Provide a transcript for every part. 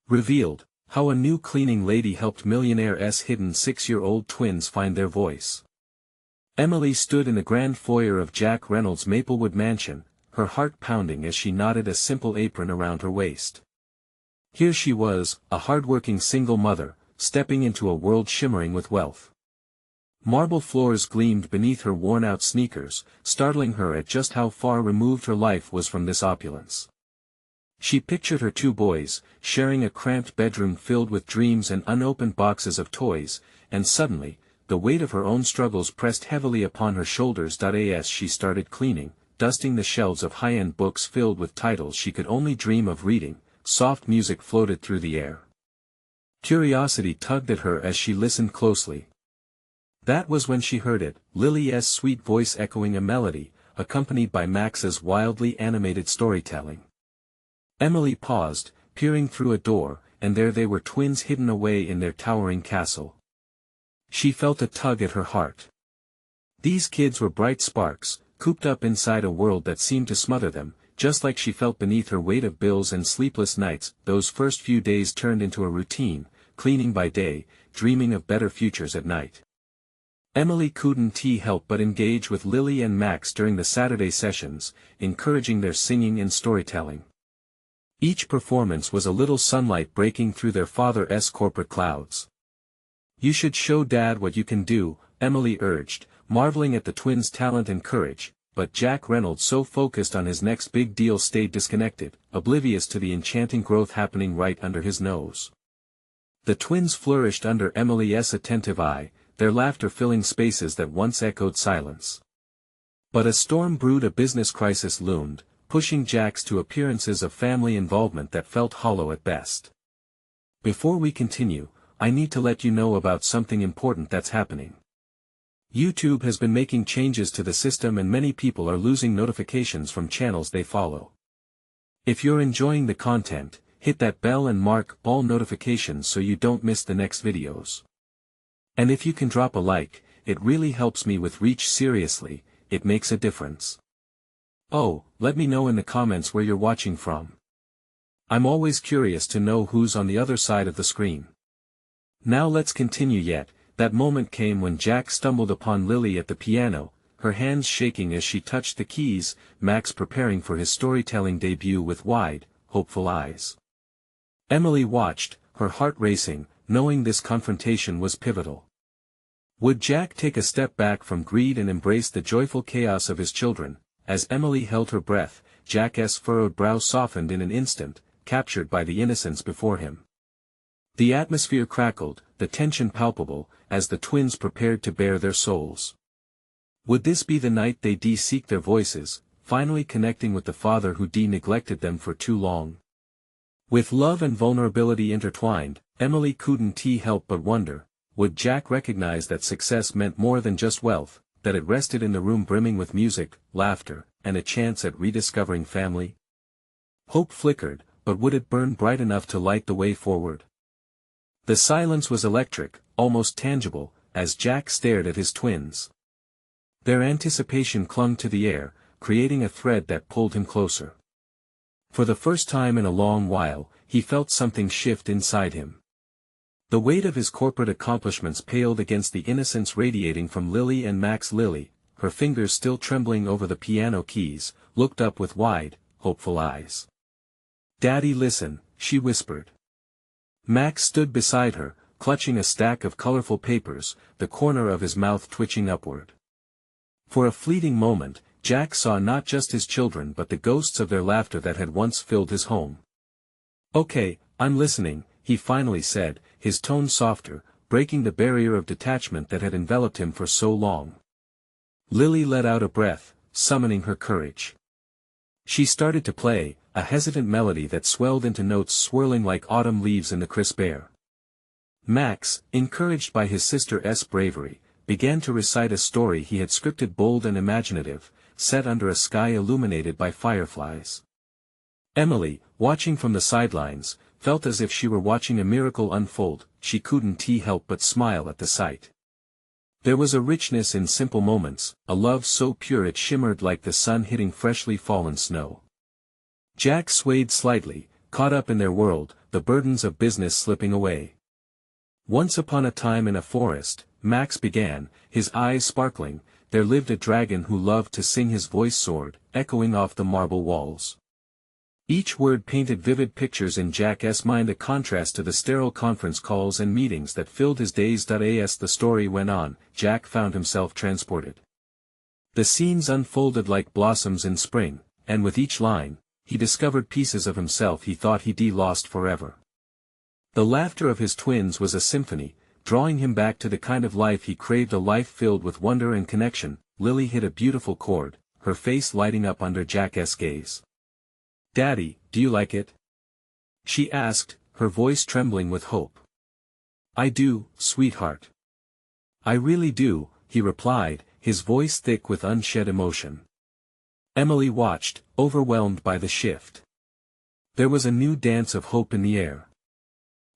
Revealed, how a new cleaning lady helped Millionaire'S hidden 6-year-old twins find their voice. Emily stood in the grand foyer of Jack Reynolds' Maplewood mansion, her heart pounding as she knotted a simple apron around her waist. Here she was, a hardworking single mother, stepping into a world shimmering with wealth. Marble floors gleamed beneath her worn-out sneakers, startling her at just how far removed her life was from this opulence. She pictured her 2 boys, sharing a cramped bedroom filled with dreams and unopened boxes of toys, and suddenly, the weight of her own struggles pressed heavily upon her shoulders. As she started cleaning, dusting the shelves of high-end books filled with titles she could only dream of reading, soft music floated through the air. Curiosity tugged at her as she listened closely. That was when she heard it, Lily's sweet voice echoing a melody, accompanied by Max's wildly animated storytelling. Emily paused, peering through a door, and there they were, twins hidden away in their towering castle. She felt a tug at her heart. These kids were bright sparks, cooped up inside a world that seemed to smother them, just like she felt beneath her weight of bills and sleepless nights. Those first few days turned into a routine, cleaning by day, dreaming of better futures at night. Emily couldn't help but engage with Lily and Max during the Saturday sessions, encouraging their singing and storytelling. Each performance was a little sunlight breaking through their father's corporate clouds. "You should show Dad what you can do," Emily urged, marveling at the twins' talent and courage, but Jack Reynolds, so focused on his next big deal, stayed disconnected, oblivious to the enchanting growth happening right under his nose. The twins flourished under Emily's attentive eye, their laughter filling spaces that once echoed silence. But a storm brewed. A business crisis loomed, pushing Jax to appearances of family involvement that felt hollow at best. Before we continue, I need to let you know about something important that's happening. YouTube has been making changes to the system and many people are losing notifications from channels they follow. If you're enjoying the content, hit that bell and mark all notifications so you don't miss the next videos. And if you can drop a like, it really helps me with reach. Seriously, it makes a difference. Oh, let me know in the comments where you're watching from. I'm always curious to know who's on the other side of the screen. Now let's continue. Yet that moment came when Jack stumbled upon Lily at the piano, her hands shaking as she touched the keys, Max preparing for his storytelling debut with wide, hopeful eyes. Emily watched, her heart racing, knowing this confrontation was pivotal. Would Jack take a step back from greed and embrace the joyful chaos of his children? As Emily held her breath, Jack's furrowed brow softened in an instant, captured by the innocence before him. The atmosphere crackled, the tension palpable, as the twins prepared to bare their souls. Would this be the night they seek their voices, finally connecting with the father who neglected them for too long? With love and vulnerability intertwined, Emily couldn't help but wonder, would Jack recognize that success meant more than just wealth, that it rested in the room brimming with music, laughter, and a chance at rediscovering family? Hope flickered, but would it burn bright enough to light the way forward? The silence was electric, almost tangible, as Jack stared at his twins. Their anticipation clung to the air, creating a thread that pulled him closer. For the first time in a long while, he felt something shift inside him. The weight of his corporate accomplishments paled against the innocence radiating from Lily and Max. Lily, her fingers still trembling over the piano keys, looked up with wide, hopeful eyes. "Daddy, listen," she whispered. Max stood beside her, clutching a stack of colorful papers, the corner of his mouth twitching upward. For a fleeting moment, Jack saw not just his children but the ghosts of their laughter that had once filled his home. "Okay, I'm listening," he finally said, his tone softer, breaking the barrier of detachment that had enveloped him for so long. Lily let out a breath, summoning her courage. She started to play, a hesitant melody that swelled into notes swirling like autumn leaves in the crisp air. Max, encouraged by his sister's bravery, began to recite a story he had scripted, bold and imaginative, set under a sky illuminated by fireflies. Emily, watching from the sidelines, felt as if she were watching a miracle unfold. She couldn't help but smile at the sight. There was a richness in simple moments, a love so pure it shimmered like the sun hitting freshly fallen snow. Jack swayed slightly, caught up in their world, the burdens of business slipping away. Once upon a time in a forest, Max began, his eyes sparkling, there lived a dragon who loved to sing. His voice soared, echoing off the marble walls. Each word painted vivid pictures in Jack's mind, a contrast to the sterile conference calls and meetings that filled his days. As the story went on, Jack found himself transported. The scenes unfolded like blossoms in spring, and with each line, he discovered pieces of himself he thought he'd lost forever. The laughter of his twins was a symphony, drawing him back to the kind of life he craved, a life filled with wonder and connection. Lily hit a beautiful chord, her face lighting up under Jack's gaze. "Daddy, do you like it?" she asked, her voice trembling with hope. "I do, sweetheart. I really do," he replied, his voice thick with unshed emotion. Emily watched, overwhelmed by the shift. There was a new dance of hope in the air.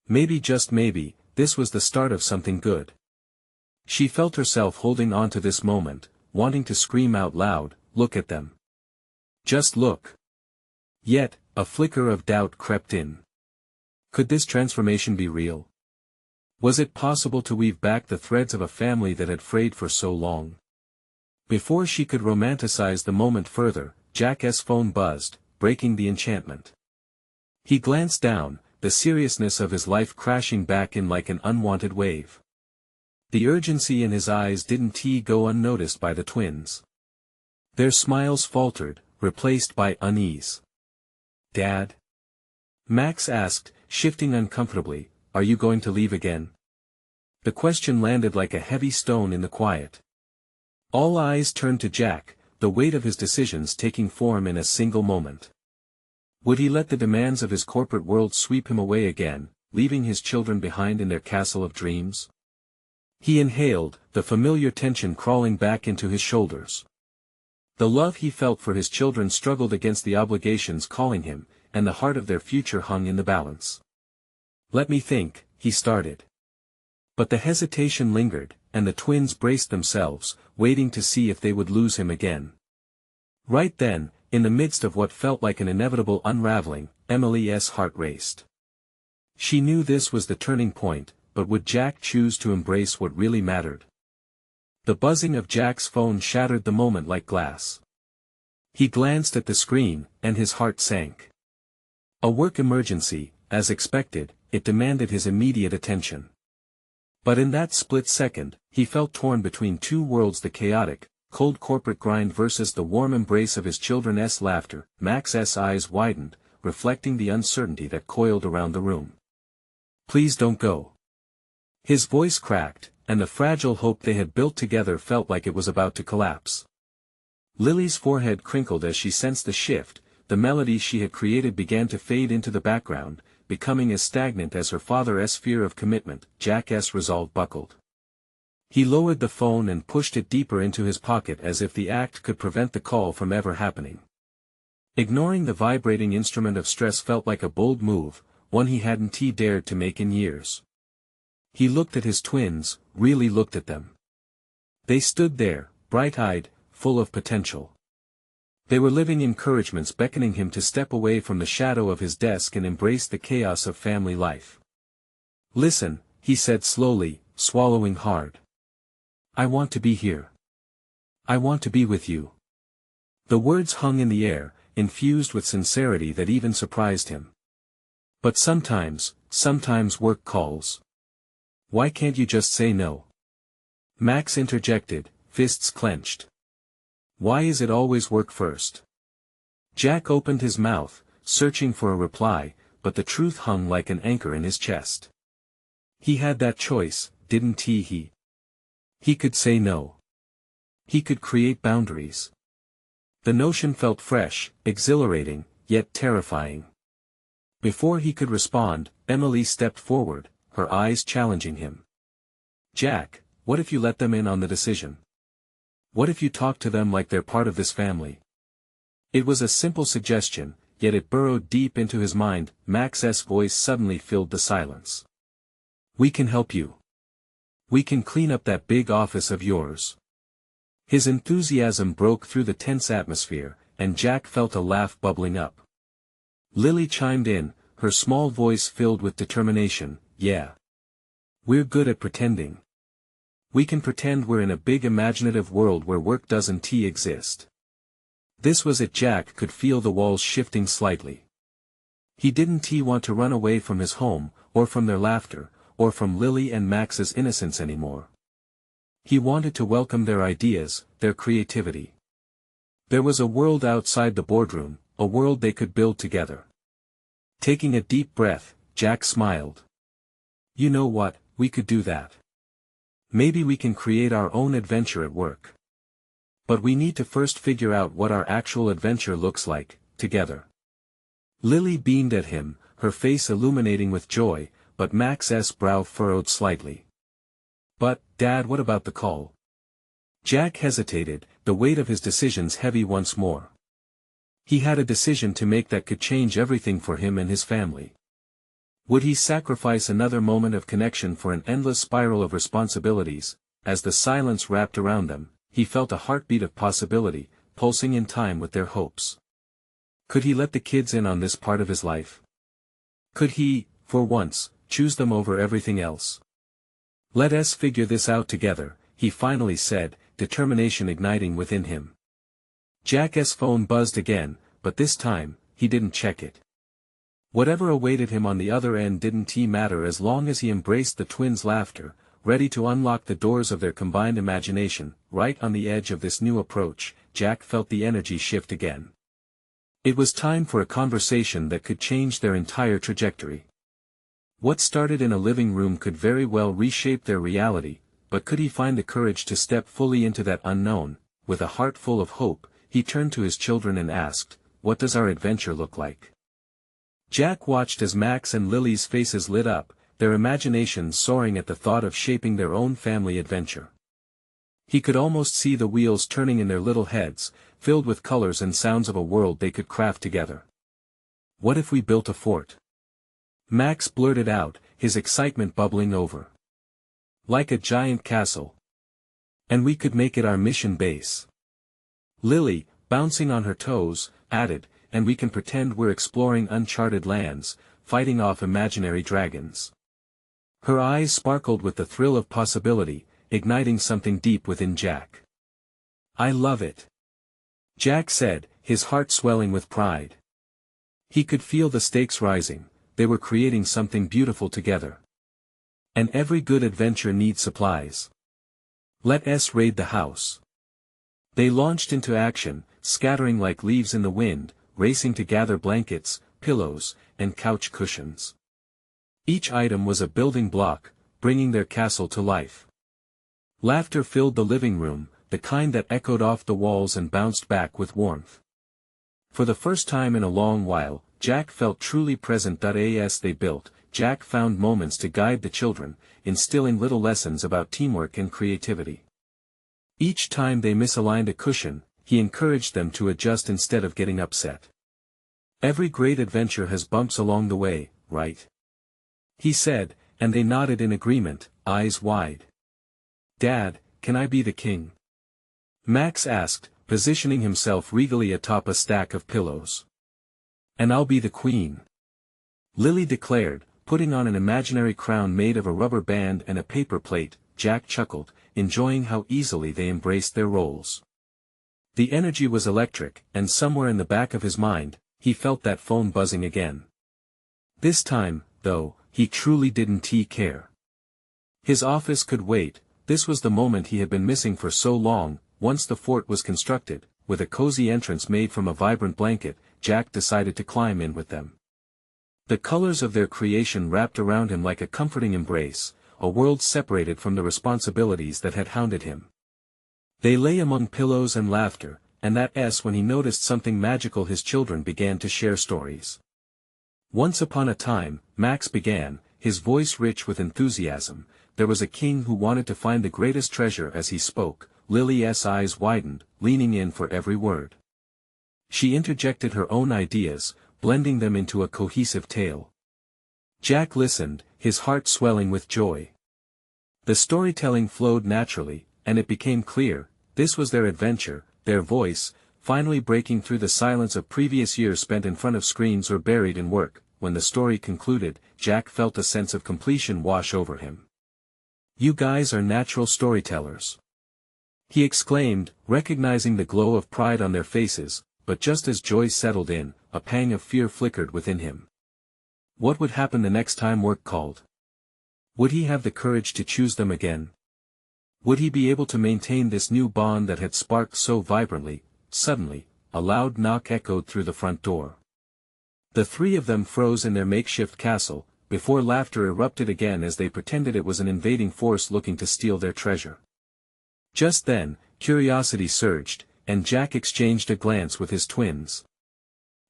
Maybe, just maybe, this was the start of something good. She felt herself holding on to this moment, wanting to scream out loud, "Look at them. Just look." Yet, a flicker of doubt crept in. Could this transformation be real? Was it possible to weave back the threads of a family that had frayed for so long? Before she could romanticize the moment further, Jack's phone buzzed, breaking the enchantment. He glanced down, the seriousness of his life crashing back in like an unwanted wave. The urgency in his eyes didn't go unnoticed by the twins. Their smiles faltered, replaced by unease. "Dad?" Max asked, shifting uncomfortably, "Are you going to leave again?" The question landed like a heavy stone in the quiet. All eyes turned to Jack, the weight of his decisions taking form in a single moment. Would he let the demands of his corporate world sweep him away again, leaving his children behind in their castle of dreams? He inhaled, the familiar tension crawling back into his shoulders. The love he felt for his children struggled against the obligations calling him, and the heart of their future hung in the balance. "Let me think," he started. But the hesitation lingered, and the twins braced themselves, waiting to see if they would lose him again. Right then, in the midst of what felt like an inevitable unraveling, Emily's heart raced. She knew this was the turning point, but would Jack choose to embrace what really mattered? The buzzing of Jack's phone shattered the moment like glass. He glanced at the screen, and his heart sank. A work emergency, as expected, it demanded his immediate attention. But in that split second, he felt torn between two worlds: the chaotic, cold corporate grind versus the warm embrace of his children's laughter. Max's eyes widened, reflecting the uncertainty that coiled around the room. "Please don't go." His voice cracked, and the fragile hope they had built together felt like it was about to collapse. Lily's forehead crinkled as she sensed the shift. The melody she had created began to fade into the background, becoming as stagnant as her father's fear of commitment. Jack's resolve buckled. He lowered the phone and pushed it deeper into his pocket as if the act could prevent the call from ever happening. Ignoring the vibrating instrument of stress felt like a bold move, one he hadn't dared to make in years. He looked at his twins, really looked at them. They stood there, bright-eyed, full of potential. They were living encouragements beckoning him to step away from the shadow of his desk and embrace the chaos of family life. "Listen," he said slowly, swallowing hard. "I want to be here. I want to be with you." The words hung in the air, infused with sincerity that even surprised him. "But sometimes work calls. Why can't you just say no?" Max interjected, fists clenched. "Why is it always work first?" Jack opened his mouth, searching for a reply, but the truth hung like an anchor in his chest. He had that choice, didn't he? He could say no. He could create boundaries. The notion felt fresh, exhilarating, yet terrifying. Before he could respond, Emily stepped forward, her eyes challenging him. "Jack, what if you let them in on the decision? What if you talk to them like they're part of this family?" It was a simple suggestion, yet it burrowed deep into his mind. Max's voice suddenly filled the silence. "We can help you. We can clean up that big office of yours." His enthusiasm broke through the tense atmosphere, and Jack felt a laugh bubbling up. Lily chimed in, her small voice filled with determination. "Yeah. We're good at pretending. We can pretend we're in a big imaginative world where work doesn't exist." This was it. Jack could feel the walls shifting slightly. He didn't want to run away from his home, or from their laughter, or from Lily and Max's innocence anymore. He wanted to welcome their ideas, their creativity. There was a world outside the boardroom, a world they could build together. Taking a deep breath, Jack smiled. "You know what, we could do that. Maybe we can create our own adventure at work. But we need to first figure out what our actual adventure looks like, together." Lily beamed at him, her face illuminating with joy, but Max's brow furrowed slightly. "But, Dad, what about the call?" Jack hesitated, the weight of his decisions heavy once more. He had a decision to make that could change everything for him and his family. Would he sacrifice another moment of connection for an endless spiral of responsibilities? As the silence wrapped around them, he felt a heartbeat of possibility, pulsing in time with their hopes. Could he let the kids in on this part of his life? Could he, for once, choose them over everything else? "Let us figure this out together," he finally said, determination igniting within him. Jack's phone buzzed again, but this time, he didn't check it. Whatever awaited him on the other end didn't matter as long as he embraced the twins' laughter, ready to unlock the doors of their combined imagination. Right on the edge of this new approach, Jack felt the energy shift again. It was time for a conversation that could change their entire trajectory. What started in a living room could very well reshape their reality, but could he find the courage to step fully into that unknown? With a heart full of hope, he turned to his children and asked, "What does our adventure look like?" Jack watched as Max and Lily's faces lit up, their imaginations soaring at the thought of shaping their own family adventure. He could almost see the wheels turning in their little heads, filled with colors and sounds of a world they could craft together. "What if we built a fort?" Max blurted out, his excitement bubbling over. "Like a giant castle. And we could make it our mission base." Lily, bouncing on her toes, added, "And we can pretend we're exploring uncharted lands, fighting off imaginary dragons." Her eyes sparkled with the thrill of possibility, igniting something deep within Jack. "I love it," Jack said, his heart swelling with pride. He could feel the stakes rising, they were creating something beautiful together. And every good adventure needs supplies. "Let us raid the house." They launched into action, scattering like leaves in the wind, racing to gather blankets, pillows, and couch cushions. Each item was a building block, bringing their castle to life. Laughter filled the living room, the kind that echoed off the walls and bounced back with warmth. For the first time in a long while, Jack felt truly present. As they built, Jack found moments to guide the children, instilling little lessons about teamwork and creativity. Each time they misaligned a cushion, he encouraged them to adjust instead of getting upset. "Every great adventure has bumps along the way, right?" he said, and they nodded in agreement, eyes wide. "Dad, can I be the king?" Max asked, positioning himself regally atop a stack of pillows. "And I'll be the queen," Lily declared, putting on an imaginary crown made of a rubber band and a paper plate. Jack chuckled, enjoying how easily they embraced their roles. The energy was electric, and somewhere in the back of his mind, he felt that phone buzzing again. This time, though, he truly didn't care. His office could wait. This was the moment he had been missing for so long. Once the fort was constructed, with a cozy entrance made from a vibrant blanket, Jack decided to climb in with them. The colors of their creation wrapped around him like a comforting embrace, a world separated from the responsibilities that had hounded him. They lay among pillows and laughter, and that's when he noticed something magical. His children began to share stories. "Once upon a time," Max began, his voice rich with enthusiasm, "there was a king who wanted to find the greatest treasure." As he spoke, Lily's eyes widened, leaning in for every word. She interjected her own ideas, blending them into a cohesive tale. Jack listened, his heart swelling with joy. The storytelling flowed naturally, and it became clear, this was their adventure, their voice, finally breaking through the silence of previous years spent in front of screens or buried in work. when the story concluded, Jack felt a sense of completion wash over him. "You guys are natural storytellers," he exclaimed, recognizing the glow of pride on their faces, but just as joy settled in, a pang of fear flickered within him. What would happen the next time work called? Would he have the courage to choose them again? Would he be able to maintain this new bond that had sparked so vibrantly? Suddenly, a loud knock echoed through the front door. The three of them froze in their makeshift castle, before laughter erupted again as they pretended it was an invading force looking to steal their treasure. Just then, curiosity surged, and Jack exchanged a glance with his twins.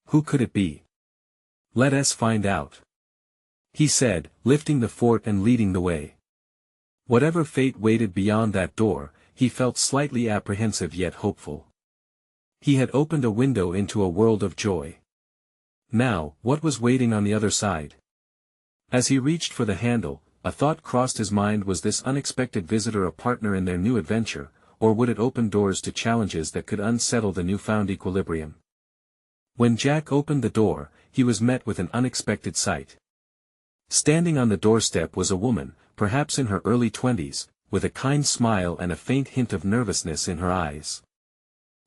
"Who could it be? Let us find out," he said, lifting the fort and leading the way. Whatever fate waited beyond that door, he felt slightly apprehensive yet hopeful. He had opened a window into a world of joy. Now, what was waiting on the other side? As he reached for the handle, a thought crossed his mind: was this unexpected visitor a partner in their new adventure, or would it open doors to challenges that could unsettle the newfound equilibrium? When Jack opened the door, he was met with an unexpected sight. Standing on the doorstep was a woman, perhaps in her early 20s, with a kind smile and a faint hint of nervousness in her eyes.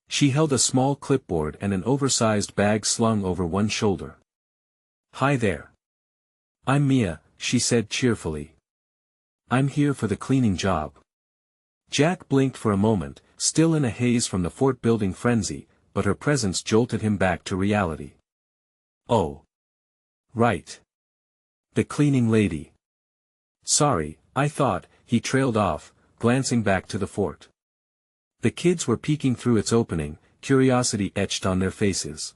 She held a small clipboard and an oversized bag slung over one shoulder. "Hi there. I'm Mia," she said cheerfully. "I'm here for the cleaning job." Jack blinked for a moment, still in a haze from the fort-building frenzy, but her presence jolted him back to reality. "Oh. Right. The cleaning lady. Sorry, I thought," he trailed off, glancing back to the fort. The kids were peeking through its opening, curiosity etched on their faces.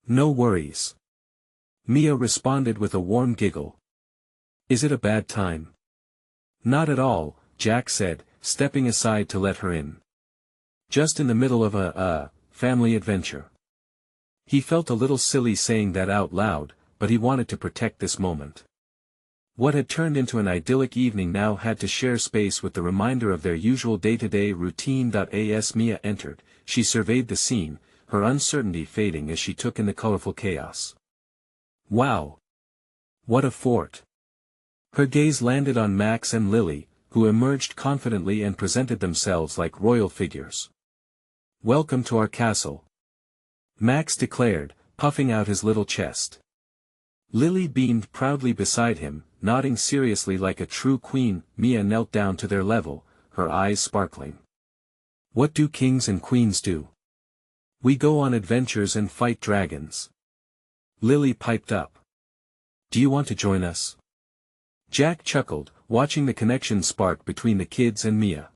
"No worries," Mia responded with a warm giggle. "Is it a bad time?" "Not at all," Jack said, stepping aside to let her in. "Just in the middle of a family adventure." He felt a little silly saying that out loud, but he wanted to protect this moment. What had turned into an idyllic evening now had to share space with the reminder of their usual day-to-day routine. As Mia entered, she surveyed the scene, her uncertainty fading as she took in the colorful chaos. "Wow! What a fort!" Her gaze landed on Max and Lily, who emerged confidently and presented themselves like royal figures. "Welcome to our castle," Max declared, puffing out his little chest. Lily beamed proudly beside him, nodding seriously like a true queen. Mia knelt down to their level, her eyes sparkling. "What do kings and queens do?" "We go on adventures and fight dragons," Lily piped up. "Do you want to join us?" Jack chuckled, watching the connection spark between the kids and Mia.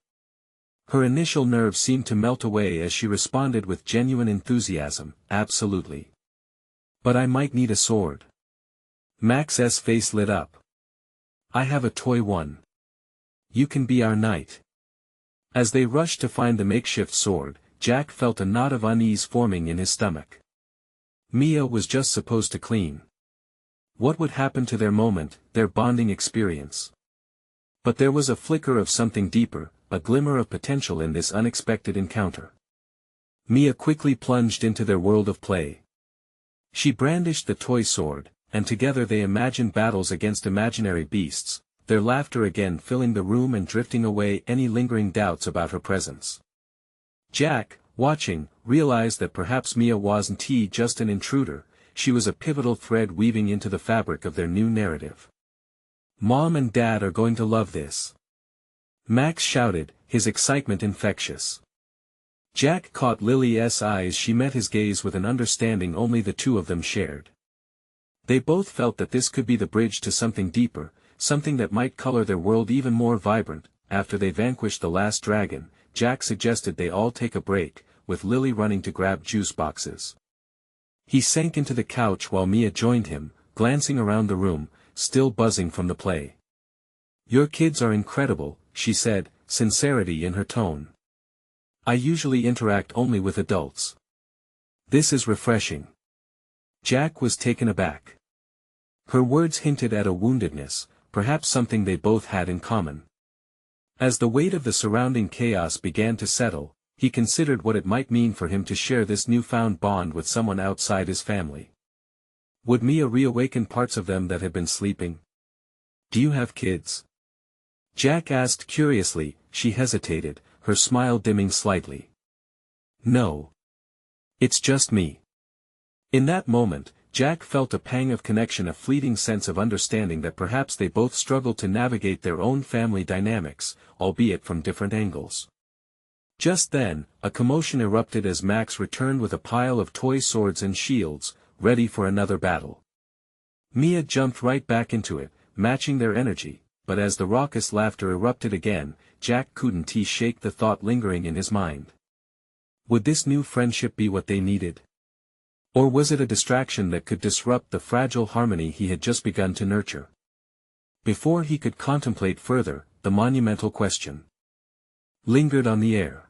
Her initial nerves seemed to melt away as she responded with genuine enthusiasm, "Absolutely. But I might need a sword." Max's face lit up. "I have a toy one. You can be our knight." As they rushed to find the makeshift sword, Jack felt a knot of unease forming in his stomach. Mia was just supposed to clean. What would happen to their moment, their bonding experience? But there was a flicker of something deeper, a glimmer of potential in this unexpected encounter. Mia quickly plunged into their world of play. She brandished the toy sword, and together they imagined battles against imaginary beasts, their laughter again filling the room and drifting away any lingering doubts about her presence. Jack, watching, realized that perhaps Mia wasn't just an intruder, she was a pivotal thread weaving into the fabric of their new narrative. "Mom and Dad are going to love this," Max shouted, his excitement infectious. Jack caught Lily's eye as she met his gaze with an understanding only the two of them shared. They both felt that this could be the bridge to something deeper, something that might color their world even more vibrant. After they vanquished the last dragon, Jack suggested they all take a break, with Lily running to grab juice boxes. He sank into the couch while Mia joined him, glancing around the room, still buzzing from the play. "Your kids are incredible," she said, sincerity in her tone. "I usually interact only with adults. This is refreshing." Jack was taken aback. Her words hinted at a woundedness, perhaps something they both had in common. As the weight of the surrounding chaos began to settle, he considered what it might mean for him to share this newfound bond with someone outside his family. Would Mia reawaken parts of them that had been sleeping? Do you have kids? Jack asked curiously. She hesitated, her smile dimming slightly. No. It's just me. In that moment, Jack felt a pang of connection, a fleeting sense of understanding that perhaps they both struggled to navigate their own family dynamics, albeit from different angles. Just then, a commotion erupted as Max returned with a pile of toy swords and shields, ready for another battle. Mia jumped right back into it, matching their energy, but as the raucous laughter erupted again, Jack couldn't shake the thought lingering in his mind. Would this new friendship be what they needed? Or was it a distraction that could disrupt the fragile harmony he had just begun to nurture? Before he could contemplate further, the monumental question lingered on the air.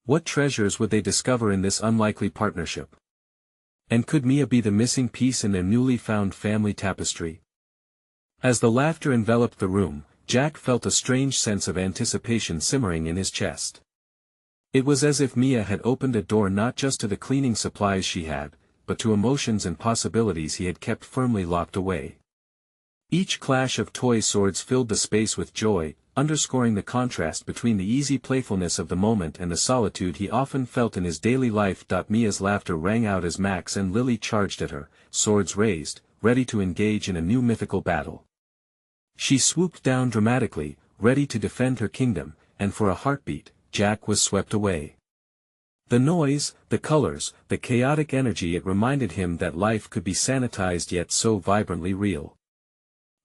What treasures would they discover in this unlikely partnership? And could Mia be the missing piece in their newly found family tapestry? As the laughter enveloped the room, Jack felt a strange sense of anticipation simmering in his chest. It was as if Mia had opened a door not just to the cleaning supplies she had, but to emotions and possibilities he had kept firmly locked away. Each clash of toy swords filled the space with joy, underscoring the contrast between the easy playfulness of the moment and the solitude he often felt in his daily life. Mia's laughter rang out as Max and Lily charged at her, swords raised, ready to engage in a new mythical battle. She swooped down dramatically, ready to defend her kingdom, and for a heartbeat, Jack was swept away. The noise, the colors, the chaotic energy, it reminded him that life could be sanitized yet so vibrantly real.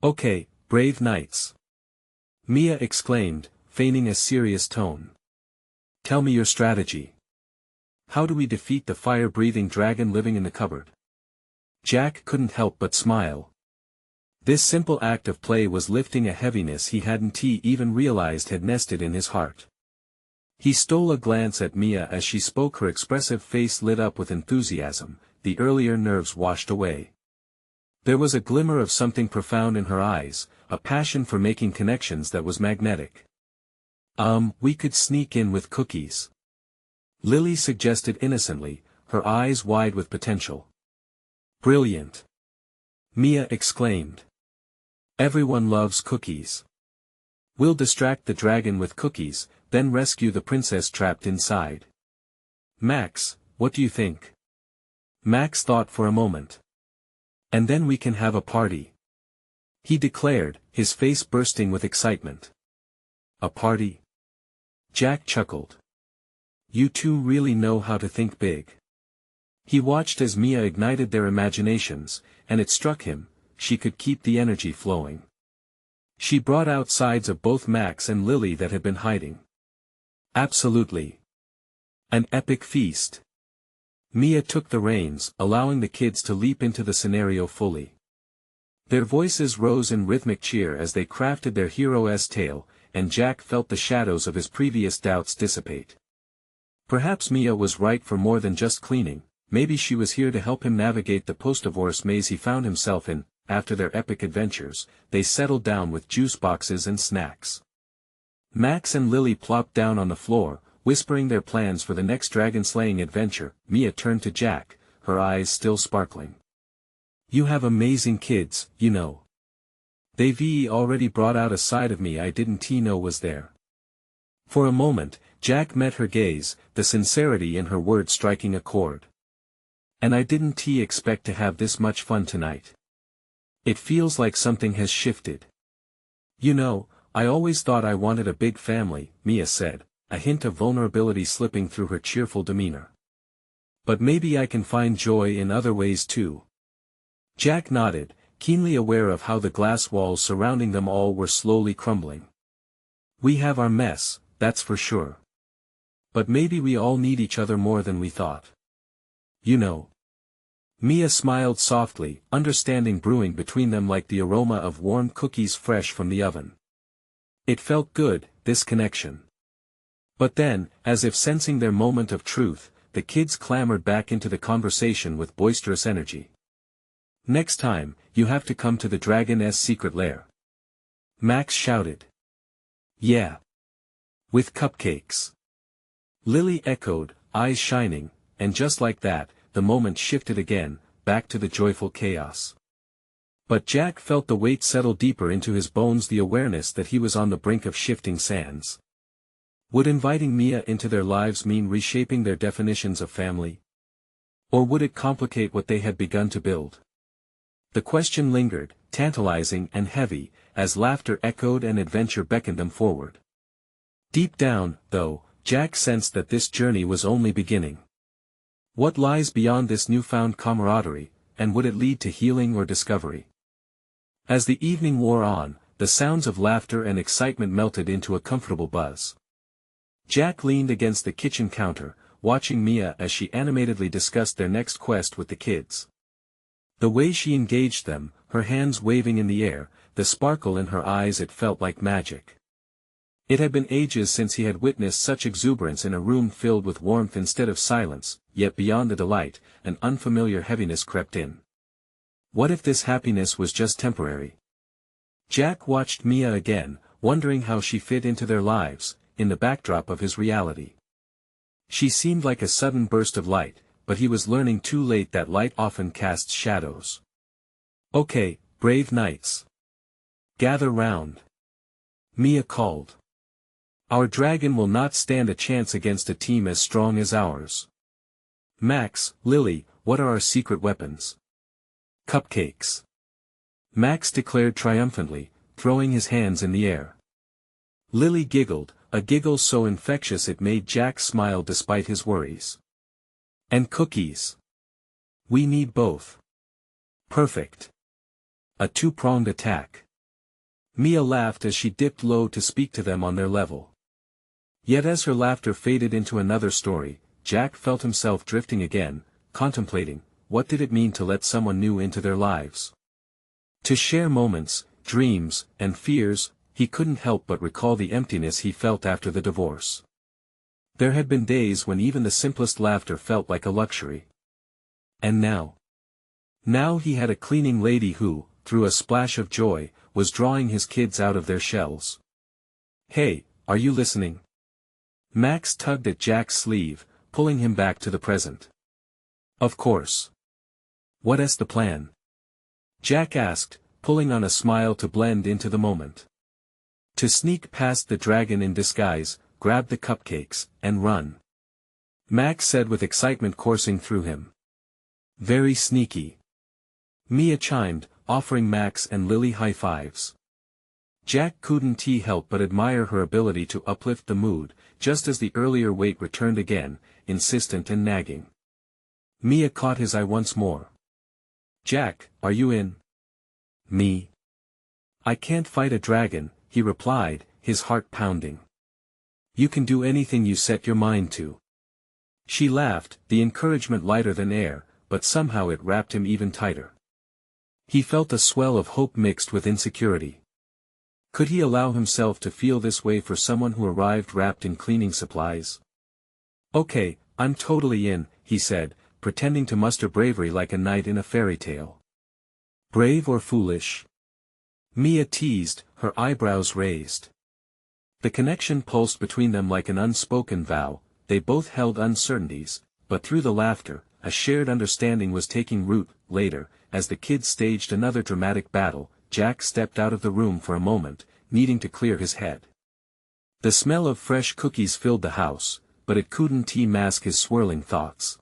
Okay, brave knights. Mia exclaimed, feigning a serious tone. Tell me your strategy. How do we defeat the fire-breathing dragon living in the cupboard? Jack couldn't help but smile. This simple act of play was lifting a heaviness he hadn't even realized had nested in his heart. He stole a glance at Mia as she spoke, her expressive face lit up with enthusiasm, the earlier nerves washed away. There was a glimmer of something profound in her eyes, a passion for making connections that was magnetic. We could sneak in with cookies. Lily suggested innocently, her eyes wide with potential. Brilliant! Mia exclaimed. Everyone loves cookies. We'll distract the dragon with cookies, then rescue the princess trapped inside. Max, what do you think? Max thought for a moment. And then we can have a party. He declared, his face bursting with excitement. A party? Jack chuckled. You two really know how to think big. He watched as Mia ignited their imaginations, and it struck him, she could keep the energy flowing. She brought out sides of both Max and Lily that had been hiding. Absolutely. An epic feast. Mia took the reins, allowing the kids to leap into the scenario fully. Their voices rose in rhythmic cheer as they crafted their hero's tale, and Jack felt the shadows of his previous doubts dissipate. Perhaps Mia was right for more than just cleaning, maybe she was here to help him navigate the post-divorce maze he found himself in. After their epic adventures, they settled down with juice boxes and snacks. Max and Lily plopped down on the floor, whispering their plans for the next dragon-slaying adventure. Mia turned to Jack, her eyes still sparkling. You have amazing kids, you know. They've already brought out a side of me I didn't know was there. For a moment, Jack met her gaze, the sincerity in her words striking a chord. And I didn't expect to have this much fun tonight. It feels like something has shifted. You know, I always thought I wanted a big family, Mia said, a hint of vulnerability slipping through her cheerful demeanor. But maybe I can find joy in other ways too. Jack nodded, keenly aware of how the glass walls surrounding them all were slowly crumbling. We have our mess, that's for sure. But maybe we all need each other more than we thought. You know. Mia smiled softly, understanding brewing between them like the aroma of warm cookies fresh from the oven. It felt good, this connection. But then, as if sensing their moment of truth, the kids clambered back into the conversation with boisterous energy. Next time, you have to come to the dragon's secret lair. Max shouted. Yeah. With cupcakes. Lily echoed, eyes shining, and just like that, the moment shifted again, back to the joyful chaos. But Jack felt the weight settle deeper into his bones, the awareness that he was on the brink of shifting sands. Would inviting Mia into their lives mean reshaping their definitions of family? Or would it complicate what they had begun to build? The question lingered, tantalizing and heavy, as laughter echoed and adventure beckoned them forward. Deep down, though, Jack sensed that this journey was only beginning. What lies beyond this newfound camaraderie, and would it lead to healing or discovery? As the evening wore on, the sounds of laughter and excitement melted into a comfortable buzz. Jack leaned against the kitchen counter, watching Mia as she animatedly discussed their next quest with the kids. The way she engaged them, her hands waving in the air, the sparkle in her eyes, it felt like magic. It had been ages since he had witnessed such exuberance in a room filled with warmth instead of silence, yet beyond the delight, an unfamiliar heaviness crept in. What if this happiness was just temporary? Jack watched Mia again, wondering how she fit into their lives, in the backdrop of his reality. She seemed like a sudden burst of light, but he was learning too late that light often casts shadows. "Okay, brave knights. Gather round," Mia called. "Our dragon will not stand a chance against a team as strong as ours. Max, Lily, what are our secret weapons?" "Cupcakes," Max declared triumphantly, throwing his hands in the air. Lily giggled, a giggle so infectious it made Jack smile despite his worries. "And cookies. We need both." "Perfect. A two-pronged attack." Mia laughed as she dipped low to speak to them on their level. Yet as her laughter faded into another story, Jack felt himself drifting again, contemplating, what did it mean to let someone new into their lives? To share moments, dreams, and fears. He couldn't help but recall the emptiness he felt after the divorce. There had been days when even the simplest laughter felt like a luxury. And now? Now he had a cleaning lady who, through a splash of joy, was drawing his kids out of their shells. "Hey, are you listening?" Max tugged at Jack's sleeve, pulling him back to the present. "Of course. What's the plan?" Jack asked, pulling on a smile to blend into the moment. "To sneak past the dragon in disguise, grab the cupcakes, and run," Max said with excitement coursing through him. "Very sneaky," Mia chimed, offering Max and Lily high fives. Jack couldn't help but admire her ability to uplift the mood, just as the earlier weight returned again, insistent and nagging. Mia caught his eye once more. "Jack, are you in?" "Me? I can't fight a dragon," he replied, his heart pounding. "You can do anything you set your mind to." She laughed, the encouragement lighter than air, but somehow it wrapped him even tighter. He felt a swell of hope mixed with insecurity. Could he allow himself to feel this way for someone who arrived wrapped in cleaning supplies? "Okay, I'm totally in," he said, pretending to muster bravery like a knight in a fairy tale. "Brave or foolish?" Mia teased, her eyebrows raised. The connection pulsed between them like an unspoken vow. They both held uncertainties, but through the laughter, a shared understanding was taking root. Later, as the kids staged another dramatic battle, Jack stepped out of the room for a moment, needing to clear his head. The smell of fresh cookies filled the house, but it couldn't mask his swirling thoughts.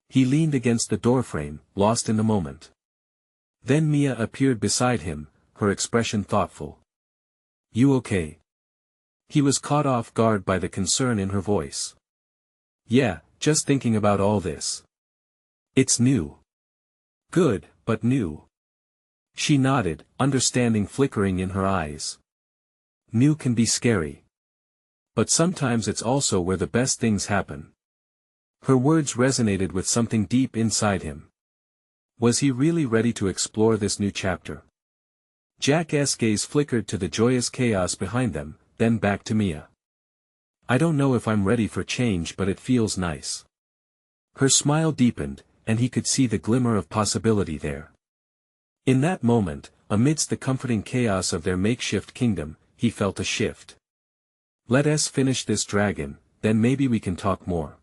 He leaned against the doorframe, lost in the moment. Then Mia appeared beside him, her expression thoughtful. "You okay?" He was caught off guard by the concern in her voice. "Yeah, just thinking about all this. It's new." "Good, but new." She nodded, understanding flickering in her eyes. "New can be scary. But sometimes it's also where the best things happen." Her words resonated with something deep inside him. Was he really ready to explore this new chapter? Jack's gaze flickered to the joyous chaos behind them, then back to Mia. "I don't know if I'm ready for change, but it feels nice." Her smile deepened, and he could see the glimmer of possibility there. In that moment, amidst the comforting chaos of their makeshift kingdom, he felt a shift. "Let us finish this dragon, then maybe we can talk more,"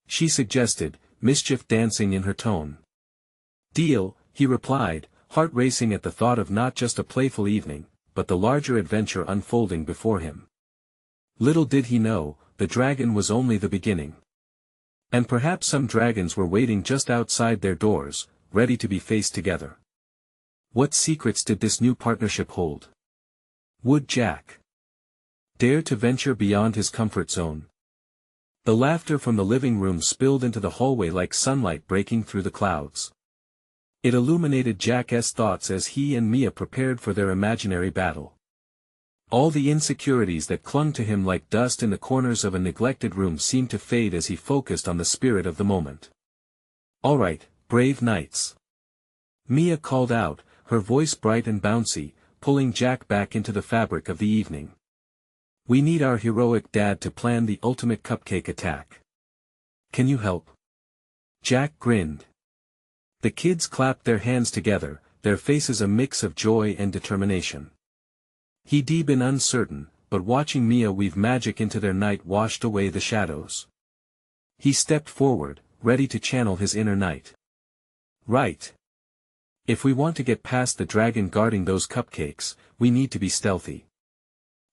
she suggested, mischief dancing in her tone. Deal, he replied, heart racing at the thought of not just a playful evening, but the larger adventure unfolding before him. Little did he know, the dragon was only the beginning. And perhaps some dragons were waiting just outside their doors, ready to be faced together. What secrets did this new partnership hold? Would Jack dare to venture beyond his comfort zone? The laughter from the living room spilled into the hallway like sunlight breaking through the clouds. It illuminated Jack's thoughts as he and Mia prepared for their imaginary battle. All the insecurities that clung to him like dust in the corners of a neglected room seemed to fade as he focused on the spirit of the moment. "All right, brave knights," Mia called out, her voice bright and bouncy, pulling Jack back into the fabric of the evening. "We need our heroic dad to plan the ultimate cupcake attack. Can you help?" Jack grinned. The kids clapped their hands together, their faces a mix of joy and determination. He'd been uncertain, but watching Mia weave magic into their night washed away the shadows. He stepped forward, ready to channel his inner knight. "Right. If we want to get past the dragon guarding those cupcakes, we need to be stealthy.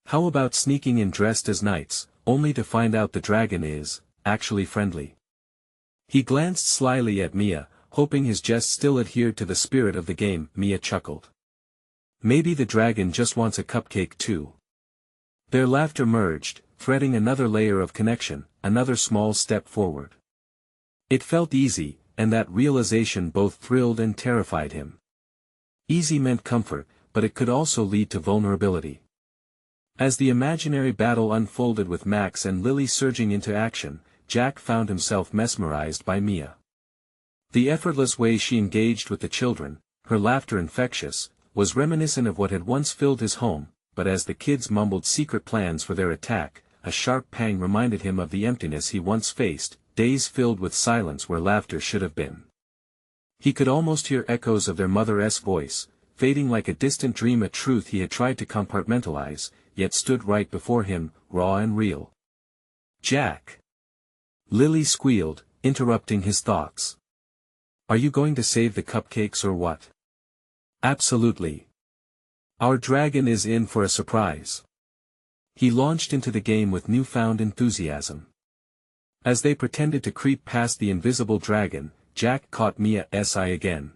How about sneaking in dressed as knights, only to find out the dragon is, actually friendly?" He glanced slyly at Mia, hoping his jest still adhered to the spirit of the game. Mia chuckled. "Maybe the dragon just wants a cupcake too." Their laughter merged, threading another layer of connection, another small step forward. It felt easy, and that realization both thrilled and terrified him. Easy meant comfort, but it could also lead to vulnerability. As the imaginary battle unfolded with Max and Lily surging into action, Jack found himself mesmerized by Mia. The effortless way she engaged with the children, her laughter infectious, was reminiscent of what had once filled his home, but as the kids mumbled secret plans for their attack, a sharp pang reminded him of the emptiness he once faced, days filled with silence where laughter should have been. He could almost hear echoes of their mother's voice, fading like a distant dream, a truth he had tried to compartmentalize, yet stood right before him, raw and real. "Jack!" Lily squealed, interrupting his thoughts. "Are you going to save the cupcakes or what?" "Absolutely. Our dragon is in for a surprise." He launched into the game with newfound enthusiasm. As they pretended to creep past the invisible dragon, Jack caught Mia's eye again.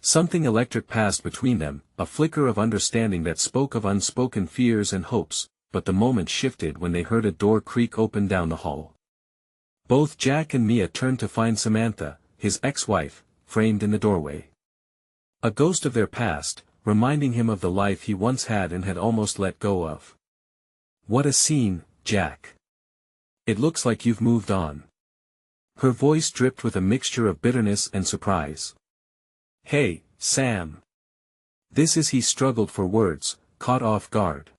Something electric passed between them, a flicker of understanding that spoke of unspoken fears and hopes, but the moment shifted when they heard a door creak open down the hall. Both Jack and Mia turned to find Samantha, his ex-wife, framed in the doorway. A ghost of their past, reminding him of the life he once had and had almost let go of. "What a scene, Jack. It looks like you've moved on." Her voice dripped with a mixture of bitterness and surprise. "Hey, Sam." This is he struggled for words, caught off guard.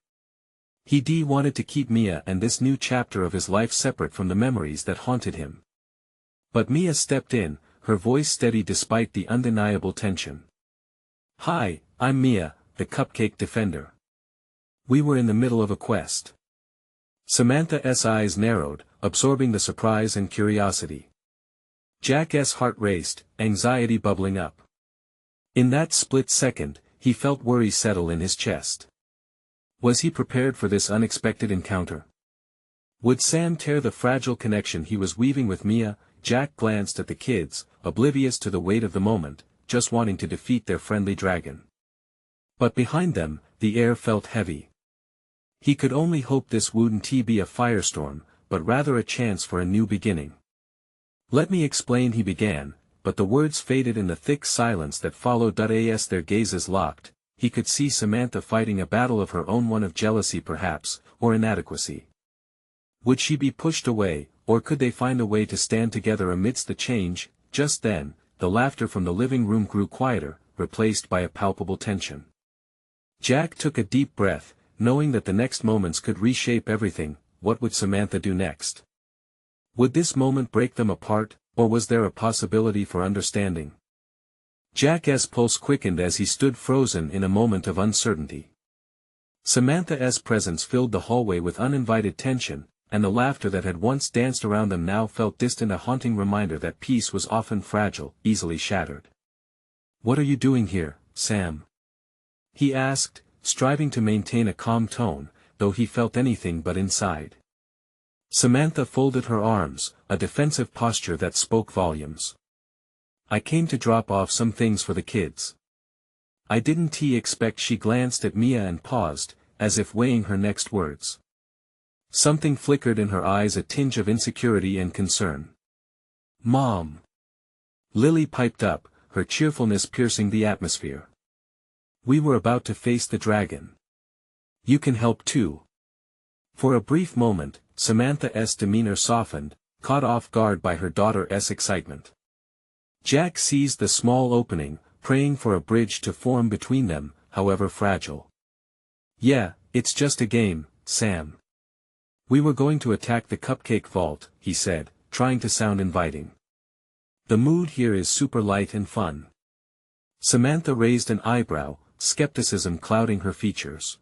He wanted to keep Mia and this new chapter of his life separate from the memories that haunted him. But Mia stepped in, her voice steady despite the undeniable tension. "Hi, I'm Mia, the cupcake defender. We were in the middle of a quest." Samantha's eyes narrowed, absorbing the surprise and curiosity. Jack's heart raced, anxiety bubbling up. In that split second, he felt worry settle in his chest. Was he prepared for this unexpected encounter? Would Sam tear the fragile connection he was weaving with Mia? Jack glanced at the kids, oblivious to the weight of the moment, just wanting to defeat their friendly dragon. But behind them, the air felt heavy. He could only hope this wouldn't be a firestorm, but rather a chance for a new beginning. "Let me explain," he began, but the words faded in the thick silence that followed. As their gazes locked, he could see Samantha fighting a battle of her own, one of jealousy perhaps, or inadequacy. Would she be pushed away, or could they find a way to stand together amidst the change? Just then, the laughter from the living room grew quieter, replaced by a palpable tension. Jack took a deep breath, knowing that the next moments could reshape everything. What would Samantha do next? Would this moment break them apart, or was there a possibility for understanding? Jack's pulse quickened as he stood frozen in a moment of uncertainty. Samantha's presence filled the hallway with uninvited tension, and the laughter that had once danced around them now felt distant, a haunting reminder that peace was often fragile, easily shattered. "What are you doing here, Sam?" he asked, striving to maintain a calm tone, though he felt anything but inside. Samantha folded her arms, a defensive posture that spoke volumes. "I came to drop off some things for the kids." I didn't expect. She glanced at Mia and paused, as if weighing her next words. Something flickered in her eyes, a tinge of insecurity and concern. "Mom!" Lily piped up, her cheerfulness piercing the atmosphere. "We were about to face the dragon. You can help too." For a brief moment, Samantha's demeanor softened, caught off guard by her daughter's excitement. Jack seized the small opening, praying for a bridge to form between them, however fragile. "Yeah, it's just a game, Sam. We were going to attack the cupcake vault," he said, trying to sound inviting. "The mood here is super light and fun." Samantha raised an eyebrow, skepticism clouding her features.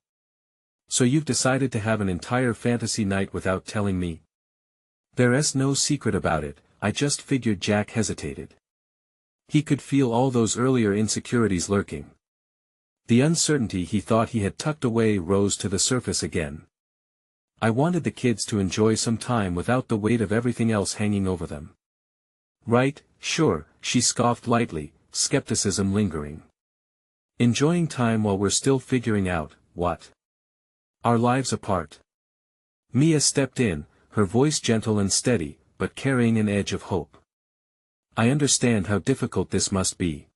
"So you've decided to have an entire fantasy night without telling me?" "There's no secret about it, I just figured." Jack hesitated. He could feel all those earlier insecurities lurking. The uncertainty he thought he had tucked away rose to the surface again. "I wanted the kids to enjoy some time without the weight of everything else hanging over them." "Right, sure," she scoffed lightly, skepticism lingering. "Enjoying time while we're still figuring out, what? Our lives apart." Mia stepped in, her voice gentle and steady, but carrying an edge of hope. "I understand how difficult this must be.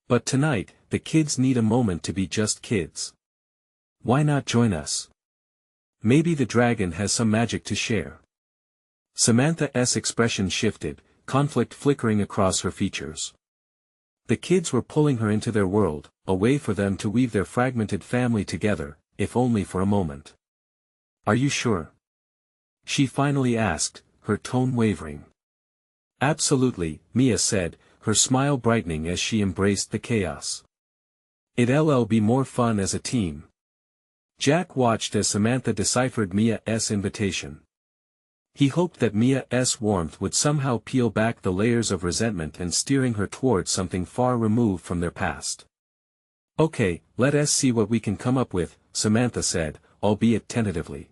But tonight, the kids need a moment to be just kids. Why not join us? Maybe the dragon has some magic to share." Samantha's expression shifted, conflict flickering across her features. The kids were pulling her into their world, a way for them to weave their fragmented family together, if only for a moment. "Are you sure?" she finally asked, her tone wavering. "Absolutely," Mia said, her smile brightening as she embraced the chaos. "It'll be more fun as a team." Jack watched as Samantha deciphered Mia's invitation. He hoped that Mia's warmth would somehow peel back the layers of resentment and steering her towards something far removed from their past. "Okay, let us see what we can come up with," Samantha said, albeit tentatively.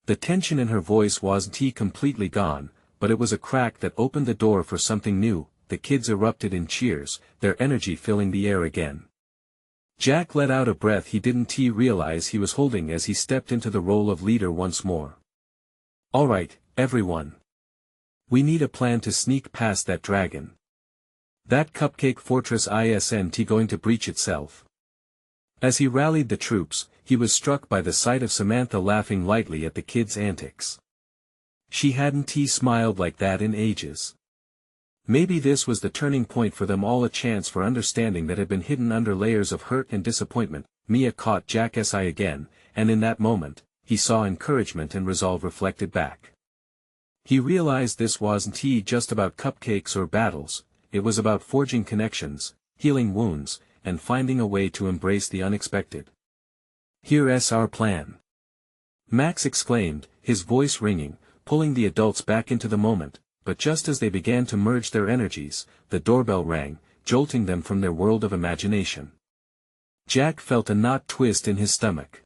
The tension in her voice wasn't completely gone, but it was a crack that opened the door for something new. The kids erupted in cheers, their energy filling the air again. Jack let out a breath he didn't realize he was holding as he stepped into the role of leader once more. "All right, everyone. We need a plan to sneak past that dragon. That cupcake fortress isn't going to breach itself." As he rallied the troops, he was struck by the sight of Samantha laughing lightly at the kids' antics. She hadn't smiled like that in ages. Maybe this was the turning point for them all, a chance for understanding that had been hidden under layers of hurt and disappointment. Mia caught Jack's eye again, and in that moment, he saw encouragement and resolve reflected back. He realized this wasn't just about cupcakes or battles, it was about forging connections, healing wounds, and finding a way to embrace the unexpected. "Here's our plan," Max exclaimed, his voice ringing, pulling the adults back into the moment, but just as they began to merge their energies, the doorbell rang, jolting them from their world of imagination. Jack felt a knot twist in his stomach.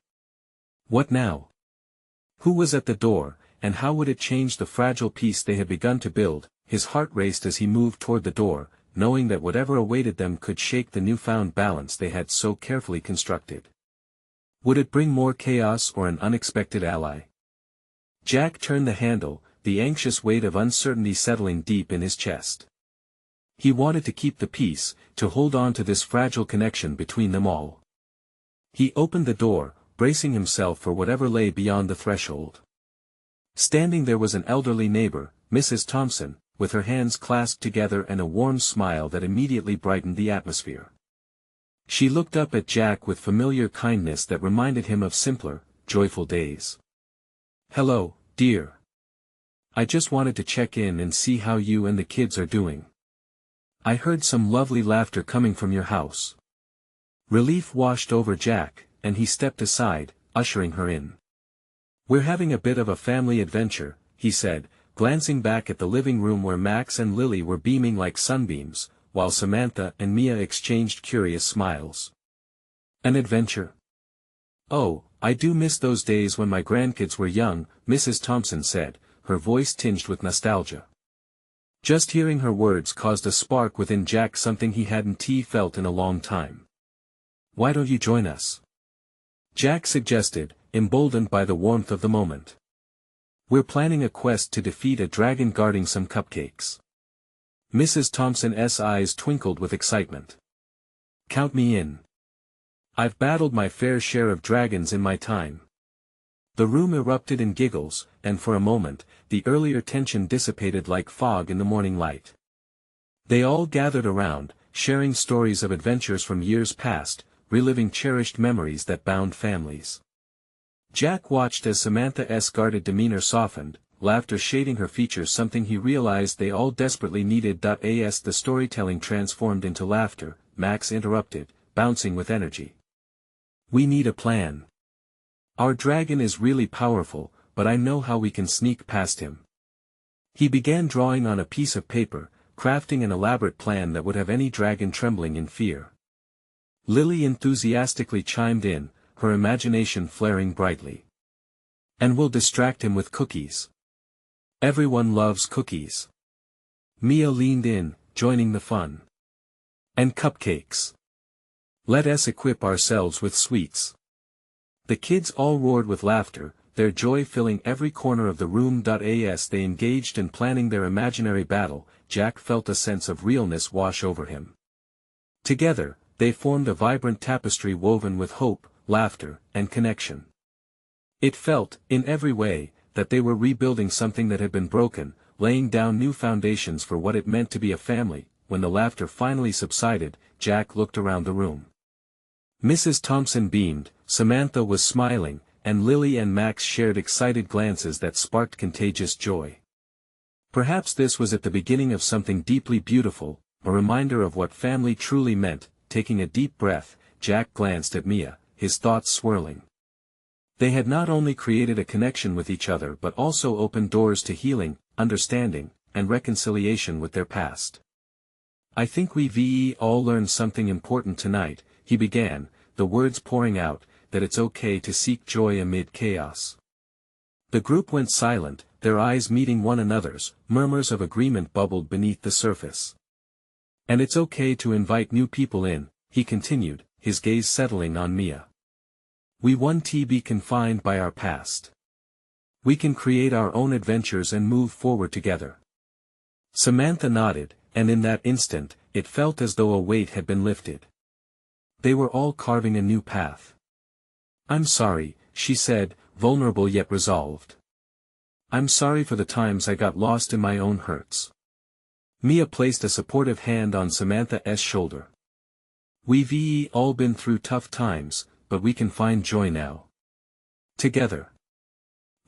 What now? Who was at the door, and how would it change the fragile peace they had begun to build? His heart raced as he moved toward the door, knowing that whatever awaited them could shake the newfound balance they had so carefully constructed. Would it bring more chaos or an unexpected ally? Jack turned the handle, the anxious weight of uncertainty settling deep in his chest. He wanted to keep the peace, to hold on to this fragile connection between them all. He opened the door, bracing himself for whatever lay beyond the threshold. Standing there was an elderly neighbor, Mrs. Thompson, with her hands clasped together and a warm smile that immediately brightened the atmosphere. She looked up at Jack with familiar kindness that reminded him of simpler, joyful days. "Hello, dear. I just wanted to check in and see how you and the kids are doing. I heard some lovely laughter coming from your house." Relief washed over Jack, and he stepped aside, ushering her in. "We're having a bit of a family adventure," he said, glancing back at the living room where Max and Lily were beaming like sunbeams, while Samantha and Mia exchanged curious smiles. An adventure? Oh, I do miss those days when my grandkids were young, Mrs. Thompson said, her voice tinged with nostalgia. Just hearing her words caused a spark within Jack, something he hadn't felt in a long time. Why don't you join us? Jack suggested, emboldened by the warmth of the moment. We're planning a quest to defeat a dragon guarding some cupcakes. Mrs. Thompson's eyes twinkled with excitement. Count me in. I've battled my fair share of dragons in my time. The room erupted in giggles, and for a moment, the earlier tension dissipated like fog in the morning light. They all gathered around, sharing stories of adventures from years past, reliving cherished memories that bound families. Jack watched as Samantha's guarded demeanor softened, laughter shading her features, something he realized they all desperately needed. As the storytelling transformed into laughter, Max interrupted, bouncing with energy. We need a plan. Our dragon is really powerful, but I know how we can sneak past him. He began drawing on a piece of paper, crafting an elaborate plan that would have any dragon trembling in fear. Lily enthusiastically chimed in, her imagination flaring brightly. And we'll distract him with cookies. Everyone loves cookies. Mia leaned in, joining the fun. And cupcakes. Let us equip ourselves with sweets. The kids all roared with laughter, their joy filling every corner of the room. As they engaged in planning their imaginary battle, Jack felt a sense of realness wash over him. Together, they formed a vibrant tapestry woven with hope, laughter, and connection. It felt, in every way, that they were rebuilding something that had been broken, laying down new foundations for what it meant to be a family. When the laughter finally subsided, Jack looked around the room. Mrs. Thompson beamed, Samantha was smiling, and Lily and Max shared excited glances that sparked contagious joy. Perhaps this was at the beginning of something deeply beautiful, a reminder of what family truly meant. Taking a deep breath, Jack glanced at Mia, his thoughts swirling. They had not only created a connection with each other but also opened doors to healing, understanding, and reconciliation with their past. I think we've all learned something important tonight, he began, the words pouring out, that it's okay to seek joy amid chaos. The group went silent, their eyes meeting one another's, murmurs of agreement bubbled beneath the surface. And it's okay to invite new people in, he continued, his gaze settling on Mia. We won't be confined by our past. We can create our own adventures and move forward together. Samantha nodded, and in that instant, it felt as though a weight had been lifted. They were all carving a new path. I'm sorry, she said, vulnerable yet resolved. I'm sorry for the times I got lost in my own hurts. Mia placed a supportive hand on Samantha's shoulder. We've all been through tough times, but we can find joy now. Together.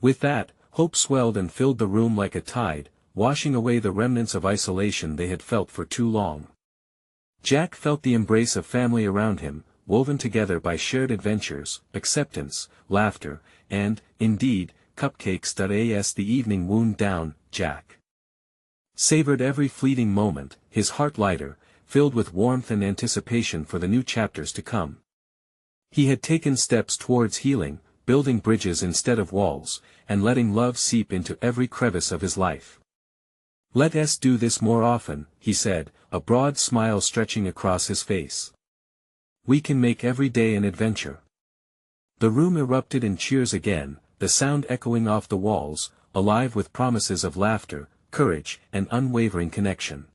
With that, hope swelled and filled the room like a tide, washing away the remnants of isolation they had felt for too long. Jack felt the embrace of family around him, woven together by shared adventures, acceptance, laughter, and, indeed, cupcakes. As the evening wound down, Jack savored every fleeting moment, his heart lighter, filled with warmth and anticipation for the new chapters to come. He had taken steps towards healing, building bridges instead of walls, and letting love seep into every crevice of his life. Let us do this more often, he said, a broad smile stretching across his face. We can make every day an adventure. The room erupted in cheers again, the sound echoing off the walls, alive with promises of laughter, courage, and unwavering connection.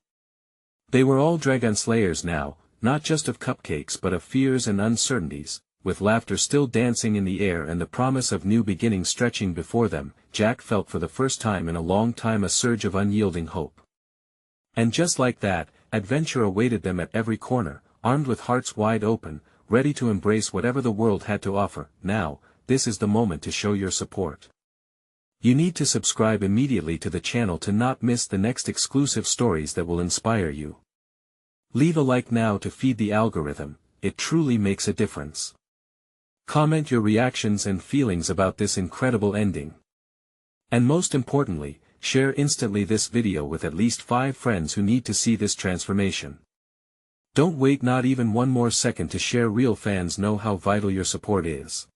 They were all dragon slayers now, not just of cupcakes but of fears and uncertainties, with laughter still dancing in the air and the promise of new beginnings stretching before them. Jack felt for the first time in a long time a surge of unyielding hope. And just like that, adventure awaited them at every corner, armed with hearts wide open, ready to embrace whatever the world had to offer. Now, this is the moment to show your support. You need to subscribe immediately to the channel to not miss the next exclusive stories that will inspire you. Leave a like now to feed the algorithm, it truly makes a difference. Comment your reactions and feelings about this incredible ending. And most importantly, share instantly this video with at least 5 friends who need to see this transformation. Don't wait not even one more second to share. Real fans know how vital your support is.